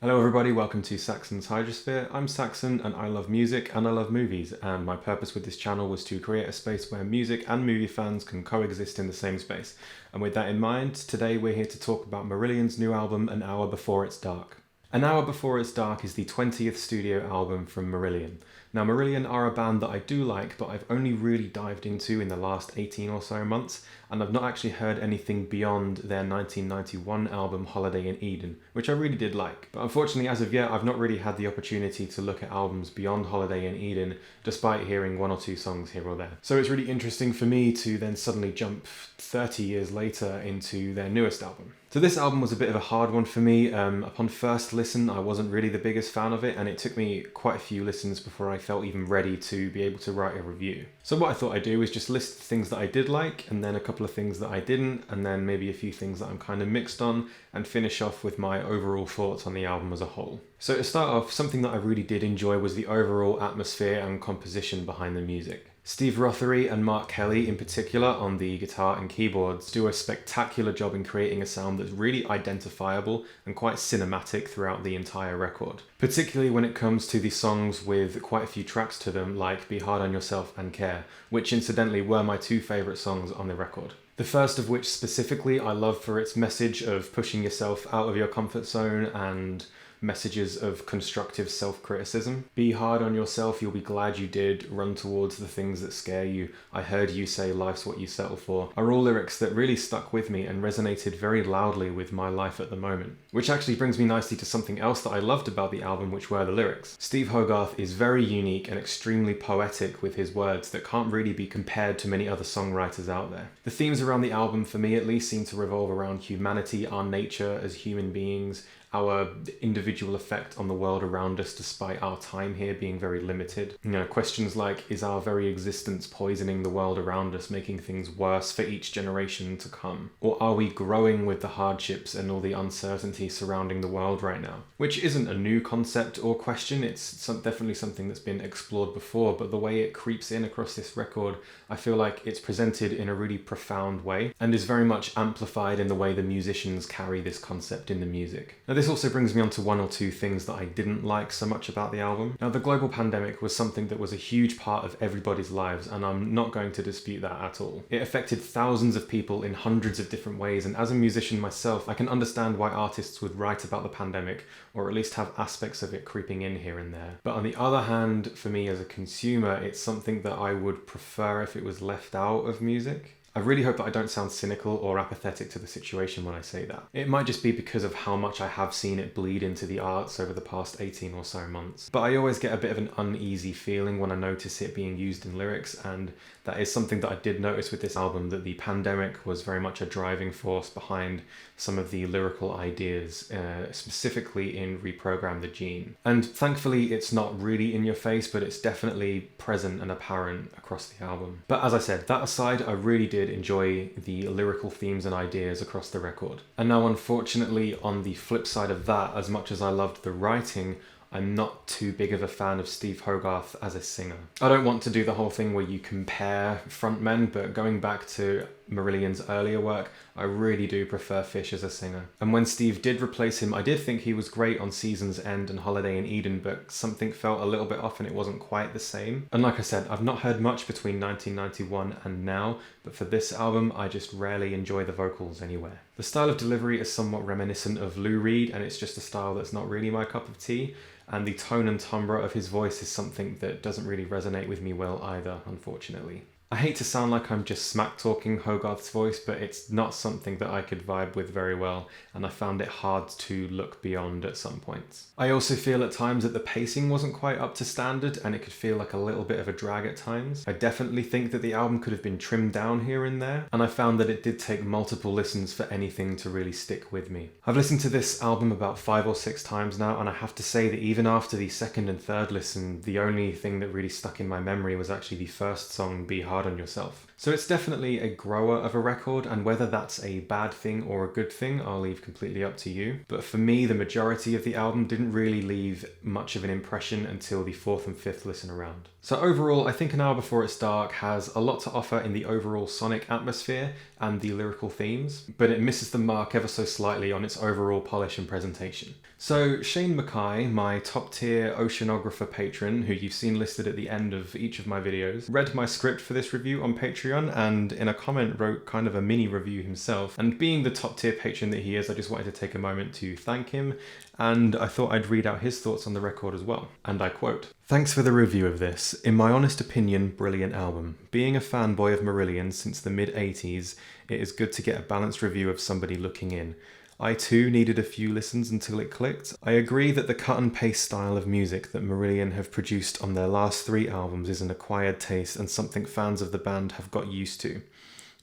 Hello everybody, welcome to Saxon's Hydrosphere. I'm Saxon and I love music and I love movies, and my purpose with this channel was to create a space where music and movie fans can coexist in the same space. And with that in mind, today we're here to talk about Marillion's new album, An Hour Before It's Dark. An Hour Before It's Dark is the 20th studio album from Marillion. Now Marillion are a band that I do like, but I've only really dived into in the last 18 or so months, and I've not actually heard anything beyond their 1991 album Holiday in Eden, which I really did like. But unfortunately as of yet I've not really had the opportunity to look at albums beyond Holiday in Eden, despite hearing one or two songs here or there. So it's really interesting for me to then suddenly jump 30 years later into their newest album. So this album was a bit of a hard one for me. Upon first listen, I wasn't really the biggest fan of it, and it took me quite a few listens before I felt even ready to be able to write a review. So what I thought I'd do is just list things that I did like, and then a couple of things that I didn't, and then maybe a few things that I'm kind of mixed on, and finish off with my overall thoughts on the album as a whole. So to start off, something that I really did enjoy was the overall atmosphere and composition behind the music. Steve Rothery and Mark Kelly in particular on the guitar and keyboards do a spectacular job in creating a sound that's really identifiable and quite cinematic throughout the entire record. Particularly when it comes to the songs with quite a few tracks to them, like Be Hard on Yourself and Care, which incidentally were my two favourite songs on the record. The first of which specifically I love for its message of pushing yourself out of your comfort zone and messages of constructive self-criticism. Be hard on yourself, you'll be glad you did, run towards the things that scare you, I heard you say life's what you settle for, are all lyrics that really stuck with me and resonated very loudly with my life at the moment. Which actually brings me nicely to something else that I loved about the album, which were the lyrics. Steve Hogarth is very unique and extremely poetic with his words that can't really be compared to many other songwriters out there. The themes around the album, for me at least, seem to revolve around humanity, our nature as human beings, our individual effect on the world around us despite our time here being very limited. You know, questions like, is our very existence poisoning the world around us, making things worse for each generation to come? Or are we growing with the hardships and all the uncertainty surrounding the world right now? Which isn't a new concept or question, it's definitely something that's been explored before, but the way it creeps in across this record, I feel like it's presented in a really profound way and is very much amplified in the way the musicians carry this concept in the music. Now, this also brings me on to one or two things that I didn't like so much about the album. Now, the global pandemic was something that was a huge part of everybody's lives, and I'm not going to dispute that at all. It affected thousands of people in hundreds of different ways, and as a musician myself, I can understand why artists would write about the pandemic, or at least have aspects of it creeping in here and there. But on the other hand, for me as a consumer, it's something that I would prefer if it was left out of music. I really hope that I don't sound cynical or apathetic to the situation when I say that. It might just be because of how much I have seen it bleed into the arts over the past 18 or so months. But I always get a bit of an uneasy feeling when I notice it being used in lyrics, and that is something that I did notice with this album, that the pandemic was very much a driving force behind some of the lyrical ideas, specifically in Reprogram the Gene. And thankfully it's not really in your face, but it's definitely present and apparent across the album. But as I said, that aside, I really did enjoy the lyrical themes and ideas across the record. And now unfortunately, on the flip side of that, as much as I loved the writing, I'm not too big of a fan of Steve Hogarth as a singer. I don't want to do the whole thing where you compare frontmen, but going back to Marillion's earlier work, I really do prefer Fish as a singer. And when Steve did replace him, I did think he was great on Season's End and Holiday in Eden, but something felt a little bit off and it wasn't quite the same. And like I said, I've not heard much between 1991 and now, but for this album, I just rarely enjoy the vocals anywhere. The style of delivery is somewhat reminiscent of Lou Reed, and it's just a style that's not really my cup of tea. And the tone and timbre of his voice is something that doesn't really resonate with me well either, unfortunately. I hate to sound like I'm just smack talking Hogarth's voice, but it's not something that I could vibe with very well, and I found it hard to look beyond at some points. I also feel at times that the pacing wasn't quite up to standard, and it could feel like a little bit of a drag at times. I definitely think that the album could have been trimmed down here and there, and I found that it did take multiple listens for anything to really stick with me. I've listened to this album about 5 or 6 times now, and I have to say that even after the second and third listen, the only thing that really stuck in my memory was actually the first song, Be Hard hard on yourself. So it's definitely a grower of a record, and whether that's a bad thing or a good thing, I'll leave completely up to you. But for me, the majority of the album didn't really leave much of an impression until the fourth and fifth listen around. So overall, I think An Hour Before It's Dark has a lot to offer in the overall sonic atmosphere and the lyrical themes, but it misses the mark ever so slightly on its overall polish and presentation. So Shane McKie, my top tier oceanographer patron, who you've seen listed at the end of each of my videos, read my script for this review on Patreon and in a comment wrote kind of a mini review himself. And being the top tier patron that he is, I just wanted to take a moment to thank him, and I thought I'd read out his thoughts on the record as well. And I quote, "Thanks for the review of this. In my honest opinion, brilliant album. Being a fanboy of Marillion since the mid-80s, it is good to get a balanced review of somebody looking in. I too needed a few listens until it clicked. I agree that the cut and paste style of music that Marillion have produced on their last 3 albums is an acquired taste and something fans of the band have got used to.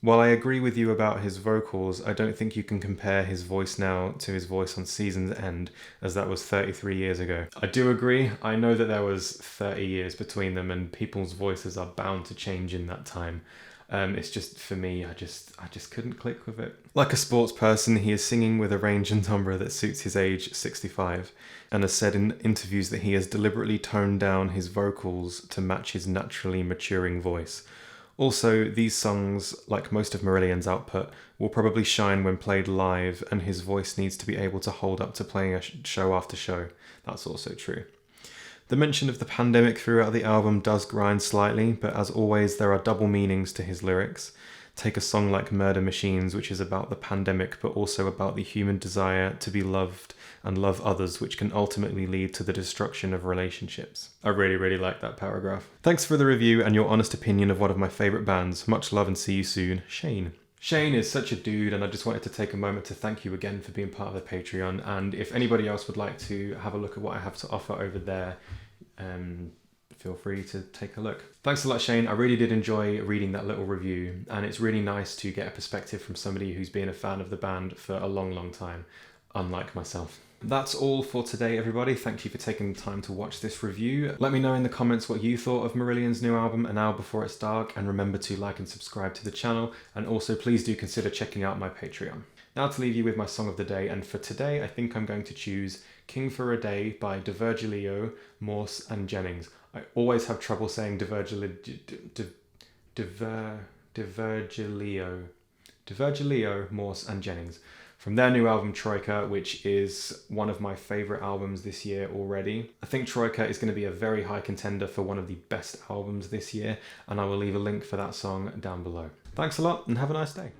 While I agree with you about his vocals, I don't think you can compare his voice now to his voice on Season's End, as that was 33 years ago. I do agree. I know that there was 30 years between them and people's voices are bound to change in that time. It's just, for me, I just couldn't click with it. Like a sports person, he is singing with a range and timbre that suits his age, 65, and has said in interviews that he has deliberately toned down his vocals to match his naturally maturing voice. Also, these songs, like most of Marillion's output, will probably shine when played live, and his voice needs to be able to hold up to playing a show after show. That's also true. The mention of the pandemic throughout the album does grind slightly, but as always, there are double meanings to his lyrics. Take a song like Murder Machines, which is about the pandemic, but also about the human desire to be loved and love others, which can ultimately lead to the destruction of relationships. I really, really like that paragraph. Thanks for the review and your honest opinion of one of my favourite bands. Much love and see you soon, Shane." Shane is such a dude, and I just wanted to take a moment to thank you again for being part of the Patreon. And if anybody else would like to have a look at what I have to offer over there, feel free to take a look. Thanks a lot, Shane. I really did enjoy reading that little review, and it's really nice to get a perspective from somebody who's been a fan of the band for a long, long time, unlike myself. That's all for today, everybody. Thank you for taking the time to watch this review. Let me know in the comments what you thought of Marillion's new album, An Hour Before It's Dark, and remember to like and subscribe to the channel, and also please do consider checking out my Patreon. Now to leave you with my song of the day, and for today I think I'm going to choose King for a Day by DiVergilio, Morse and Jennings. I always have trouble saying DiVergilio, Morse and Jennings, from their new album Troika, which is one of my favourite albums this year already. I think Troika is going to be a very high contender for one of the best albums this year, and I will leave a link for that song down below. Thanks a lot and have a nice day.